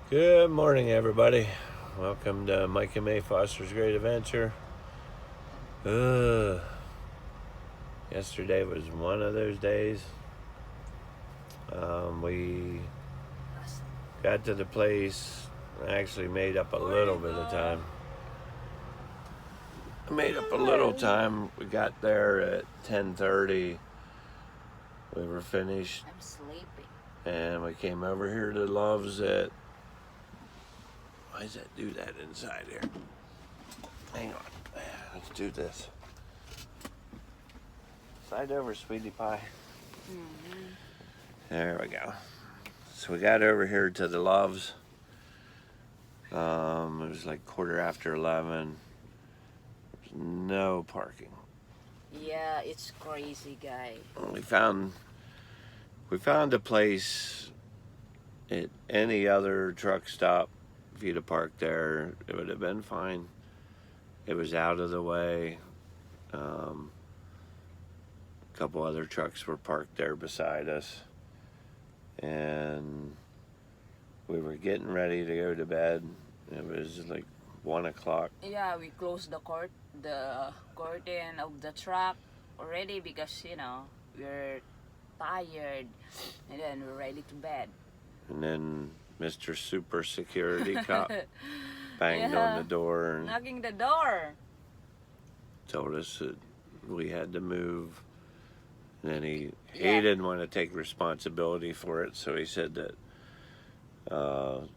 Good morning, everybody. Welcome to Mike and May Foster's Great Adventure. Ugh. Yesterday was one of those days. We got to the place. I actually made up a little bit of time. We got there at 10:30. We were finished. I'm sleepy. And we came over here to Love's at... Why does that do that inside here? Hang on. Let's do this. Slide over, sweetie pie. Mm-hmm. There we go. So we got over here to the Loves. It was like 11:15. There's no parking. Yeah, it's crazy, guy. We found a place at any other truck stop. If you'd have parked there, it would have been fine. It was out of the way. A couple other trucks were parked there beside us. And we were getting ready to go to bed. It was like 1 o'clock. Yeah, we closed the curtain of the truck already because, we're tired and then we're ready to bed. And then Mr. Super Security Cop banged on the door and knocking the door. Told us that we had to move. And then he didn't want to take responsibility for it, so he said that the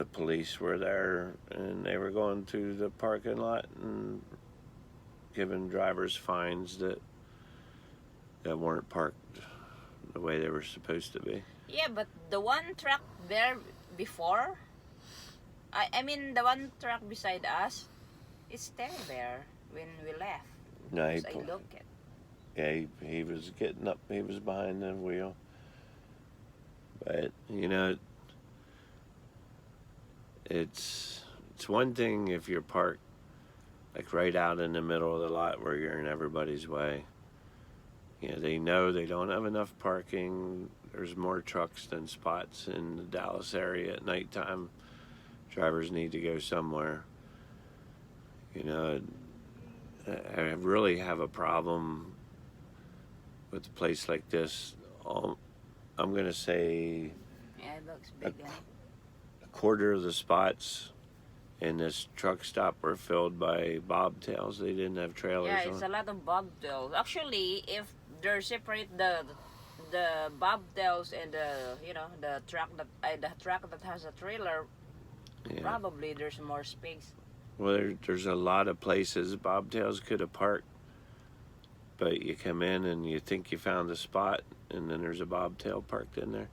police were there and they were going through the parking lot and giving drivers fines that weren't parked the way they were supposed to be. Yeah, but the one truck there before, I mean the one truck beside us, it's still there when we left. No, I looked at. Yeah, he was getting up. He was behind the wheel. But, it's one thing if you're parked like right out in the middle of the lot where you're in everybody's way. They know they don't have enough parking. There's more trucks than spots in the Dallas area at nighttime. Drivers need to go somewhere. I really have a problem with a place like this. I'm going to say Yeah, it looks big. a quarter of the spots in this truck stop were filled by bobtails. They didn't have trailers on. Yeah, it's a lot of bobtails. Actually, if they separate the bobtails and the truck that has a trailer, probably there's more space. Well, there's a lot of places bobtails could have parked, but you come in and you think you found a spot, and then there's a bobtail parked in there.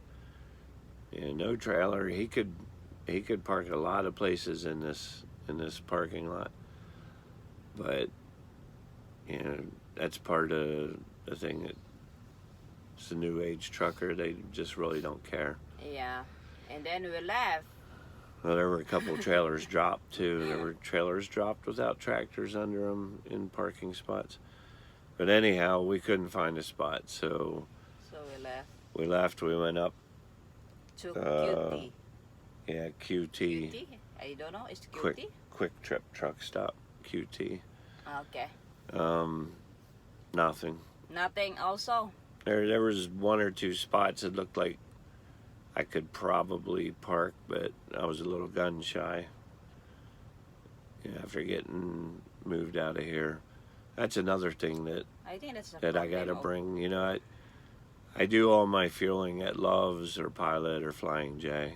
No trailer. He could park a lot of places in this parking lot, but that's part of the thing. That it's a new age trucker. They just really don't care. Yeah, and then we left. Well, there were a couple of trailers dropped too. There were trailers dropped without tractors under them in parking spots. But anyhow, we couldn't find a spot, so we left. We went up to QT. Yeah, QT. QT? I don't know. It's QT. Quick Trip Truck Stop, QT. Okay. Nothing. Nothing. Also. There was one or two spots that looked like I could probably park, but I was a little gun shy. After getting moved out of here, that's another thing that I think that's I got to bring. I do all my fueling at Love's or Pilot or Flying J.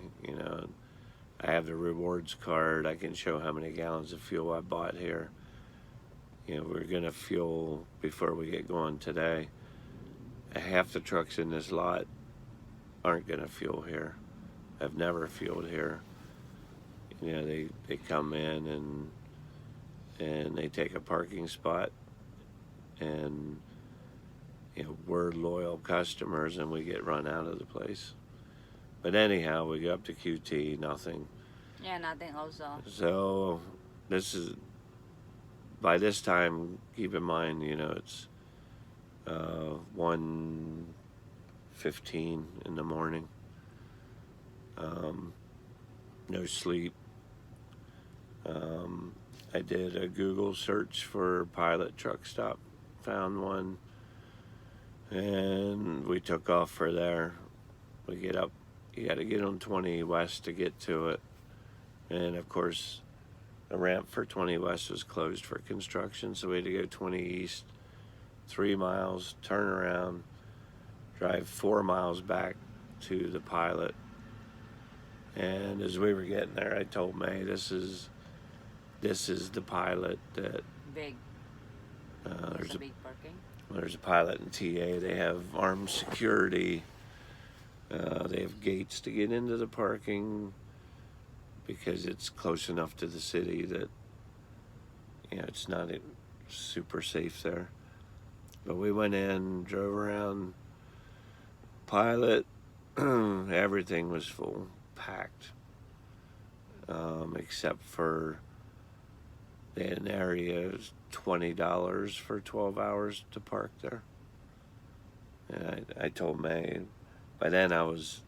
I have the rewards card. I can show how many gallons of fuel I bought here. We're gonna fuel before we get going today. Half the trucks in this lot aren't gonna fuel here. I've never fueled here. They come in and they take a parking spot, and we're loyal customers and we get run out of the place. But anyhow, we go up to QT, nothing. Yeah, nothing also. So by this time, keep in mind, it's 1:15 in the morning. no sleep. I did a Google search for pilot truck stop, found one, and we took off for there. We get up, you got to get on 20 West to get to it. And of course, the ramp for 20 West was closed for construction, so we had to go 20 East, 3 miles, turn around, drive 4 miles back to the pilot. And as we were getting there, I told May, this is the pilot that Big. there's a big parking. There's a pilot in TA. They have armed security. They have gates to get into the parking because it's close enough to the city that it's not super safe there. But we went in, drove around pilot. Everything was full, packed, except for they had an area $20 for 12 hours to park there. And I told May, by then I was,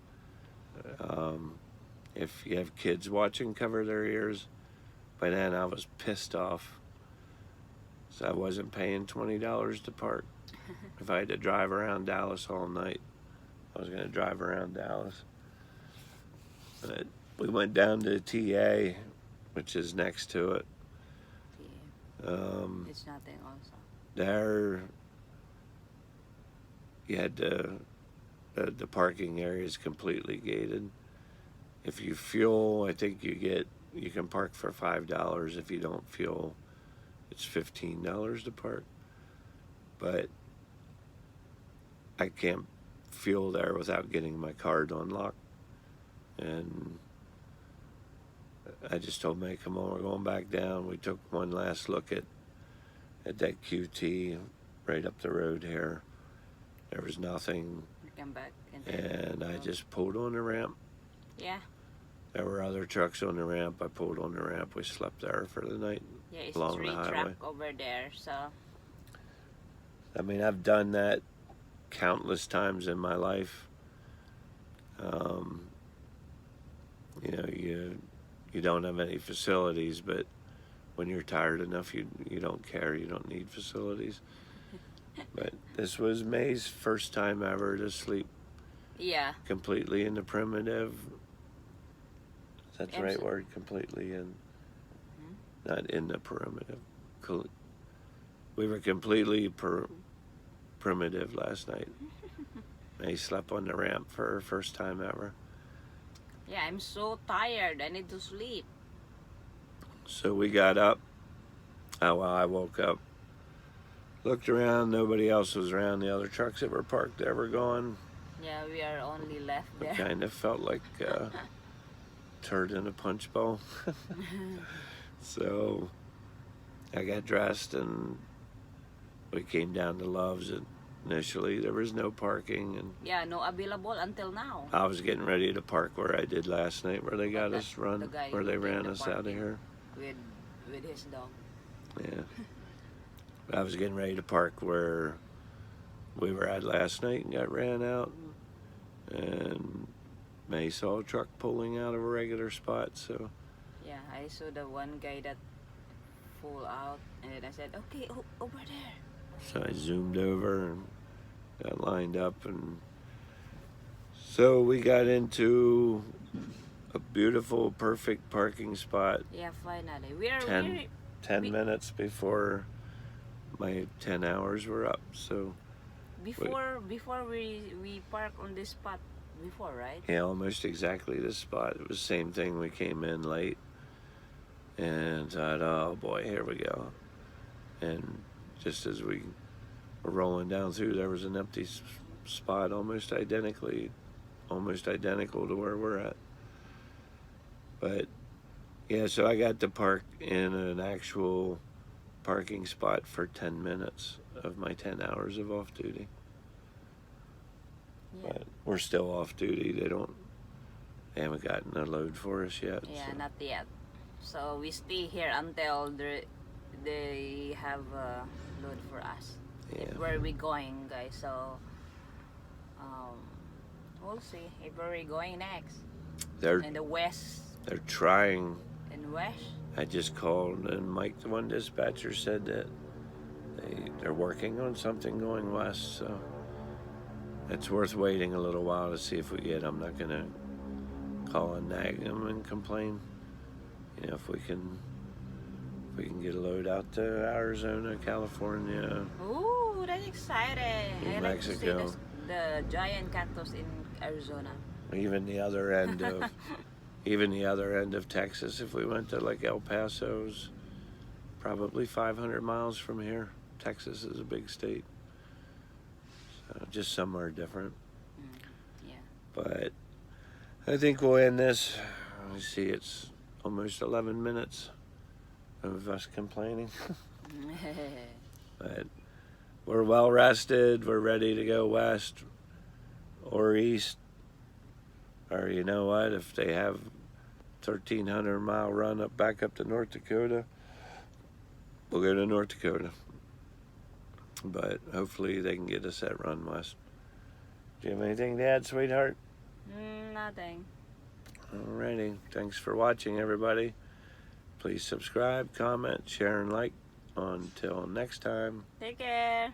if you have kids watching, cover their ears. By then I was pissed off. So I wasn't paying $20 to park. If I had to drive around Dallas all night, I was going to drive around Dallas. But we went down to TA, which is next to it. It's nothing also. There, you had the parking area is completely gated. If you fuel, I think you can park for $5. If you don't fuel, it's $15 to park. But I can't fuel there without getting my card unlocked. And I just told May, come on, we're going back down. We took one last look at that QT right up the road here. There was nothing. We come back. And I just pulled on the ramp. Yeah. There were other trucks on the ramp. I pulled on the ramp. We slept there for the night. Yeah, it's along tree the highway. track over there, so. I mean, I've done that countless times in my life. You don't have any facilities, but when you're tired enough, you don't care. You don't need facilities. But this was May's first time ever to sleep. Yeah. Completely in the primitive. Is that the right Absolutely. word? Completely in. Not in the primitive. We were completely primitive last night. May slept on the ramp for her first time ever. Yeah, I'm so tired. I need to sleep. So we got up. Oh, well, I woke up. Looked around. Nobody else was around. The other trucks that were parked there were gone. Yeah, we are only left I there. kind of felt like a turd in a punch bowl. So I got dressed and we came down to Love's. And initially, there was no parking. And Yeah, no available until now. I was getting ready to park where I did last night, where they got us run, the guy where they who did ran the us out of parking. here. With his dog. Yeah. I was getting ready to park where we were at last night and got ran out. And May saw a truck pulling out of a regular spot, so Yeah, I saw the one guy that pulled out, and then I said, okay, over there. so I zoomed over and got lined up, and so we got into a beautiful, perfect parking spot. Yeah, finally. We are 10 minutes before my 10 hours were up. So before we park on this spot before, right? yeah, almost exactly this spot. It was the same thing. We came in late and thought, oh boy, here we go. And just as we were rolling down through, there was an empty spot almost identical to where we're at. But yeah, so I got to park in an actual parking spot for 10 minutes of my 10 hours of off duty. Yeah. But we're still off duty. They haven't gotten a load for us yet. Yeah, so. not yet. So we stay here until they have a load for us. Yeah. Where are we going, guys? So we'll see if where we going next. They're In the west They're trying. In West? I just called, and Mike, the one dispatcher, said that they're working on something going west, so it's worth waiting a little while to see if we get. I'm not gonna call and nag them and complain. You know, if we can get a load out to Arizona, California. Ooh, that's exciting. New I like to see Mexico. the giant cactus in Arizona. Even the other end of Texas. If we went to like El Paso's, probably 500 miles from here. Texas is a big state, so just somewhere different. Yeah. But I think we'll end this. I see it's almost 11 minutes of us complaining. But we're well rested. We're ready to go west or east. Or you know what? If they have 1,300 mile run back up to North Dakota, we'll go to North Dakota. But hopefully they can get us that run west. Do you have anything to add, sweetheart? Nothing. Alrighty. Thanks for watching, everybody. Please subscribe, comment, share, and like. Until next time. Take care.